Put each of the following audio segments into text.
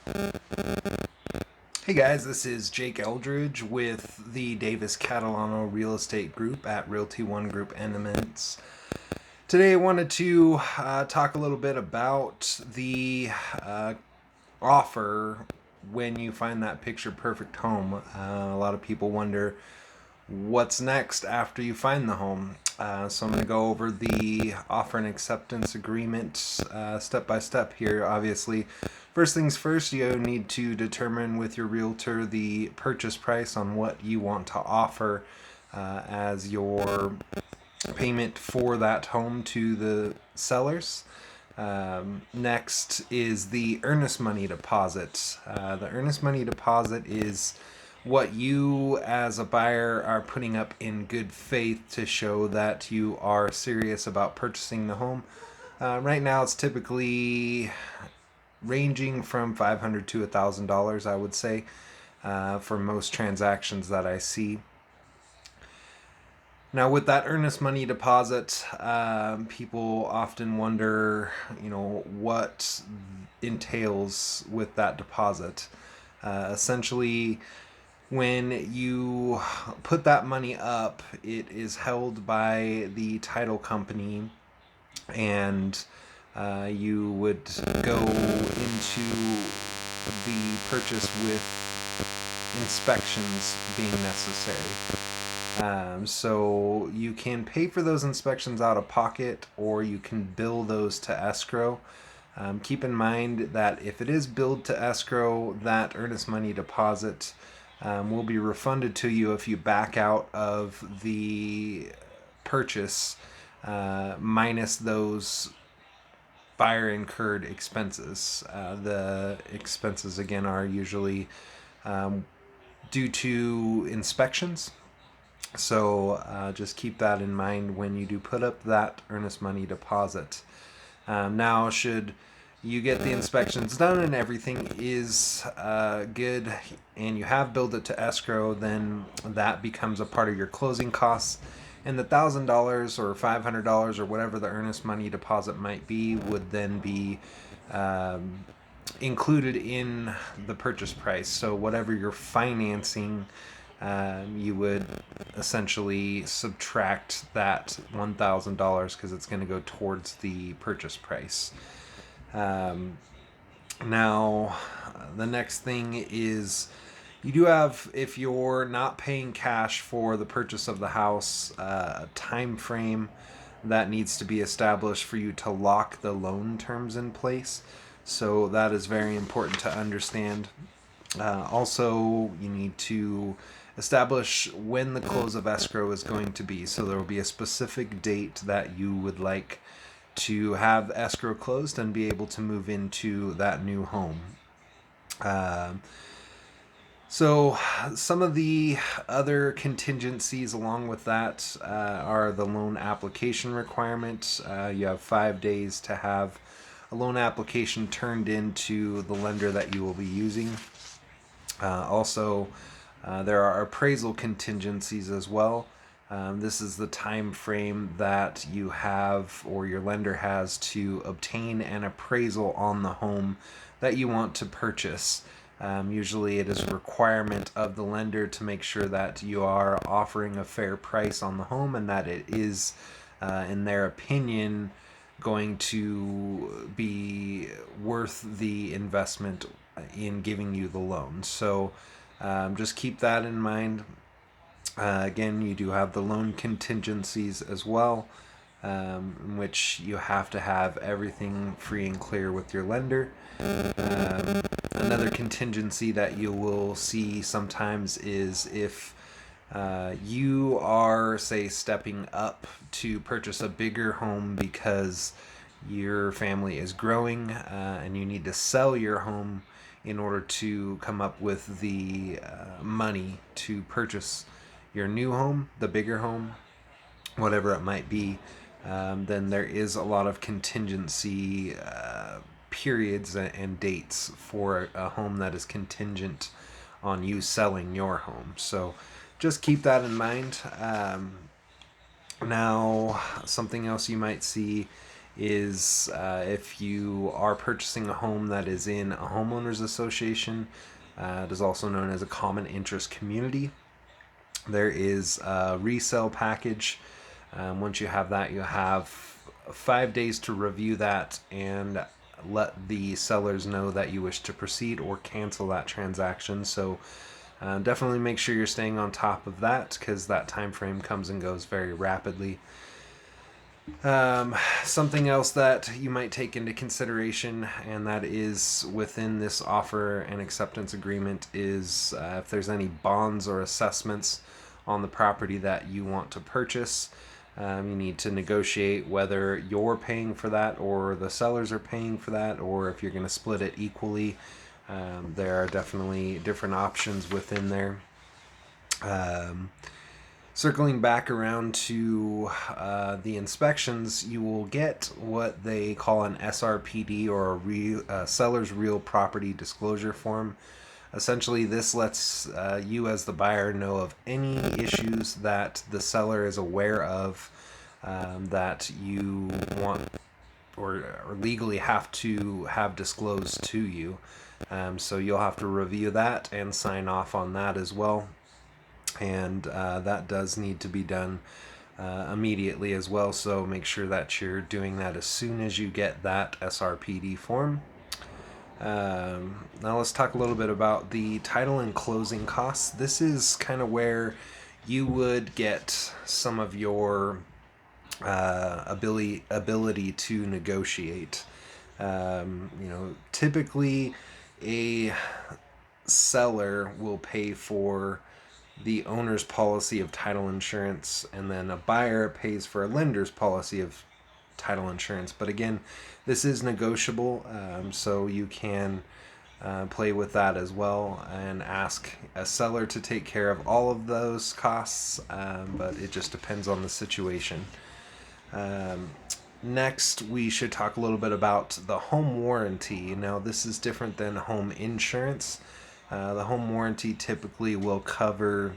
Hey guys, this is Jake Eldridge with the Davis Catalano Real Estate Group at Realty One Group Eminence. Today I wanted to talk a little bit about the offer when you find that picture perfect home. A lot of people wonder what's next after you find the home. So I'm going to go over the offer and acceptance agreement step by step here. Obviously, first things first, you need to determine with your realtor the purchase price on what you want to offer as your payment for that home to the sellers. Next is the earnest money deposit. The earnest money deposit is what you as a buyer are putting up in good faith to show that you are serious about purchasing the home. Right now, it's typically ranging from $500 to $1,000, I would say, for most transactions that I see. Now, with that earnest money deposit, people often wonder, what entails with that deposit. Essentially, when you put that money up, it is held by the title company, and you would go into the purchase with inspections being necessary. So you can pay for those inspections out of pocket, or you can bill those to escrow. Keep in mind that if it is billed to escrow, that earnest money deposit will be refunded to you if you back out of the purchase minus those buyer incurred expenses. The expenses, again, are usually due to inspections. So just keep that in mind when you do put up that earnest money deposit. Now, should you get the inspections done and everything is good and you have billed it to escrow, then that becomes a part of your closing costs. And the $1,000 or $500 or whatever the earnest money deposit might be would then be included in the purchase price. So whatever you're financing, you would essentially subtract that $1,000 because it's going to go towards the purchase price. Now, the next thing is you do have, if you're not paying cash for the purchase of the house, a time frame that needs to be established for you to lock the loan terms in place. So that is very important to understand. Also, you need to establish when the close of escrow is going to be. So there will be a specific date that you would like to have escrow closed and be able to move into that new home. So some of the other contingencies along with that are the loan application requirements. You have 5 days to have a loan application turned into the lender that you will be using. Also, there are appraisal contingencies as well. This is the time frame that you have or your lender has to obtain an appraisal on the home that you want to purchase. Usually it is a requirement of the lender to make sure that you are offering a fair price on the home and that it is, in their opinion, going to be worth the investment in giving you the loan. So just keep that in mind. Again, you do have the loan contingencies as well, in which you have to have everything free and clear with your lender. Another contingency that you will see sometimes is if you are, say, stepping up to purchase a bigger home because your family is growing and you need to sell your home in order to come up with the money to purchase your new home, the bigger home, whatever it might be, then there is a lot of contingency periods and dates for a home that is contingent on you selling your home. So just keep that in mind. Now, something else you might see is if you are purchasing a home that is in a homeowners association, it is also known as a common interest community. There is a resale package. Once you have that, you have 5 days to review that and let the sellers know that you wish to proceed or cancel that transaction. So definitely make sure you're staying on top of that, because that time frame comes and goes very rapidly. Something else that you might take into consideration, and that is within this offer and acceptance agreement, is if there's any bonds or assessments on the property that you want to purchase. You need to negotiate whether you're paying for that or the sellers are paying for that, or if you're going to split it equally. There are definitely different options within there. Circling back around to the inspections, you will get what they call an SRPD, or a seller's real property disclosure form. Essentially, this lets you as the buyer know of any issues that the seller is aware of, that you want or legally have to have disclosed to you. So you'll have to review that and sign off on that as well. And that does need to be done immediately as well, so make sure that you're doing that as soon as you get that SRPD form. Now let's talk a little bit about the title and closing costs. This is kind of where you would get some of your ability to negotiate. Typically a seller will pay for the owner's policy of title insurance, and then a buyer pays for a lender's policy of title insurance. But again, this is negotiable, so you can play with that as well and ask a seller to take care of all of those costs, but it just depends on the situation. Next, we should talk a little bit about the home warranty. Now, this is different than home insurance. The home warranty typically will cover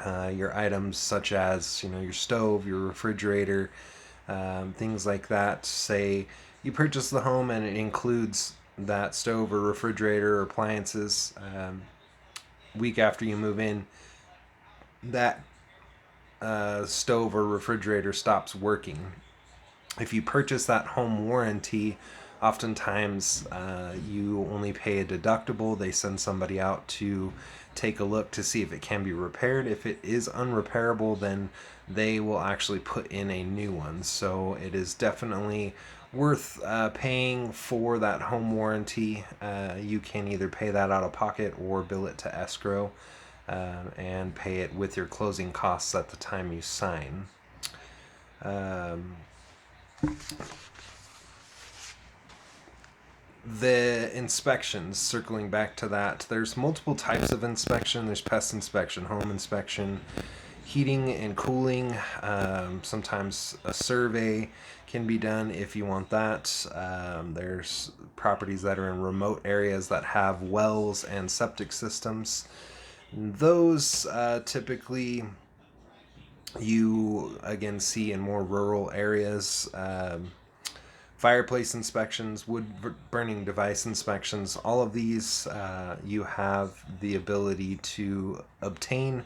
your items such as, your stove, your refrigerator, things like that. Say you purchase the home and it includes that stove or refrigerator or appliances. Week after you move in, that stove or refrigerator stops working. If you purchase that home warranty, oftentimes you only pay a deductible. They send somebody out to take a look to see if it can be repaired. If it is unrepairable, then they will actually put in a new one. So it is definitely worth paying for that home warranty. You can either pay that out of pocket or bill it to escrow, and pay it with your closing costs at the time you sign. The inspections, circling back to that, there's multiple types of inspection. There's pest inspection, home inspection, heating and cooling. Sometimes a survey can be done if you want that. There's properties that are in remote areas that have wells and septic systems. Those typically you again see in more rural areas. Fireplace inspections, wood burning device inspections, all of these you have the ability to obtain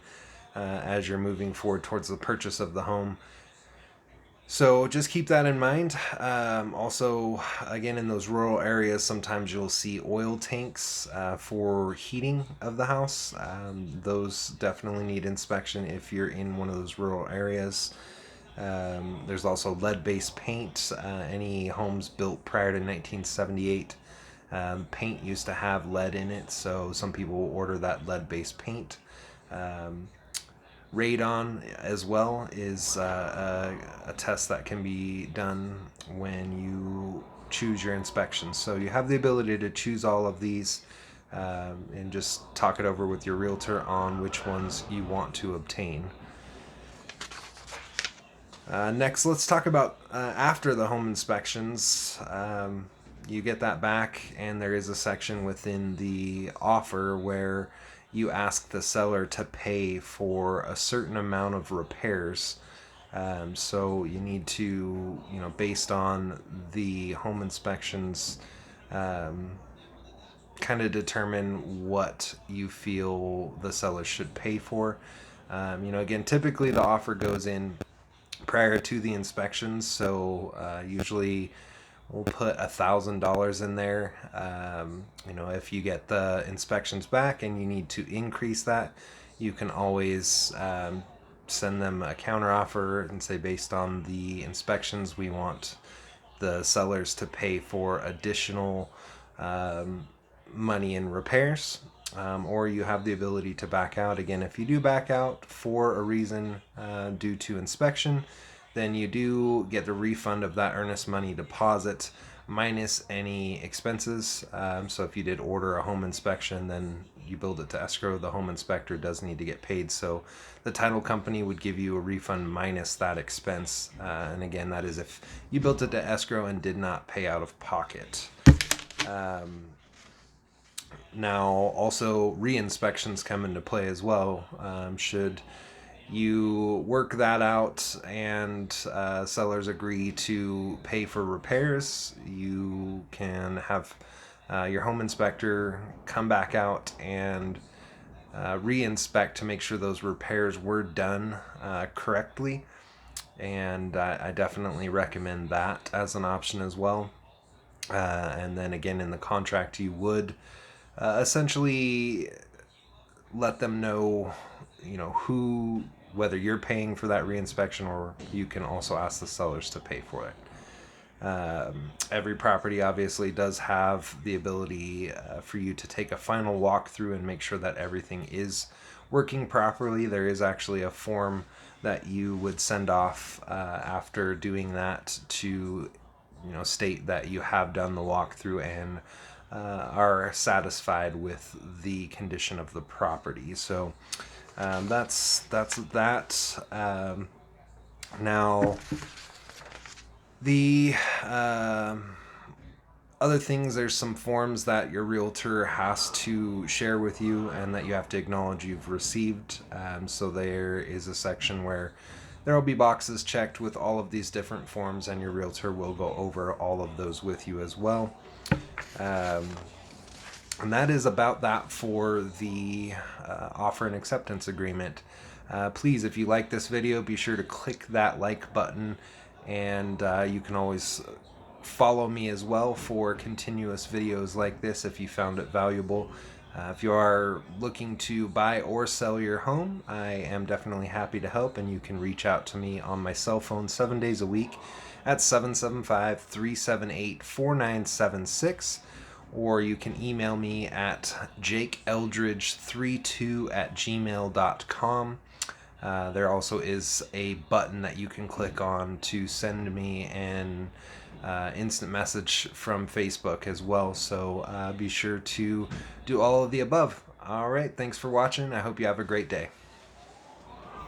as you're moving forward towards the purchase of the home. So just keep that in mind. Also, again, in those rural areas, sometimes you'll see oil tanks for heating of the house. Those definitely need inspection if you're in one of those rural areas. There's also lead-based paint. Any homes built prior to 1978, paint used to have lead in it, so some people will order that lead-based paint. Radon as well is a test that can be done when you choose your inspections. So you have the ability to choose all of these, and just talk it over with your realtor on which ones you want to obtain. Next, let's talk about after the home inspections. You get that back, and there is a section within the offer where you ask the seller to pay for a certain amount of repairs. So you need to, based on the home inspections, kind of determine what you feel the seller should pay for. Again, typically the offer goes in prior to the inspections, so usually we'll put $1,000 in there. If you get the inspections back and you need to increase that, you can always send them a counter offer and say, based on the inspections, we want the sellers to pay for additional money in repairs. Or you have the ability to back out. Again, if you do back out for a reason due to inspection, then you do get the refund of that earnest money deposit minus any expenses. So if you did order a home inspection, then you build it to escrow, the home inspector does need to get paid. So the title company would give you a refund minus that expense. And again, that is if you built it to escrow and did not pay out of pocket. Now, also re-inspections come into play as well. Should you work that out and sellers agree to pay for repairs, you can have your home inspector come back out and re-inspect to make sure those repairs were done correctly. And I definitely recommend that as an option as well. And then again, in the contract, you would essentially let them know, who, whether you're paying for that reinspection, or you can also ask the sellers to pay for it. Every property obviously does have the ability for you to take a final walkthrough and make sure that everything is working properly. There is actually a form that you would send off after doing that to, state that you have done the walkthrough and are satisfied with the condition of the property. So that's that. Now, the other things, there's some forms that your realtor has to share with you and that you have to acknowledge you've received. So there is a section where there will be boxes checked with all of these different forms, and your realtor will go over all of those with you as well. And that is about that for the offer and acceptance agreement. Please, if you like this video, be sure to click that like button, and you can always follow me as well for continuous videos like this if you found it valuable. If you are looking to buy or sell your home, I am definitely happy to help, and you can reach out to me on my cell phone 7 days a week at 775-378-4976, or you can email me at jakeeldridge32@gmail.com. There also is a button that you can click on to send me an instant message from Facebook as well. So be sure to do all of the above. All right, thanks for watching. I hope you have a great day.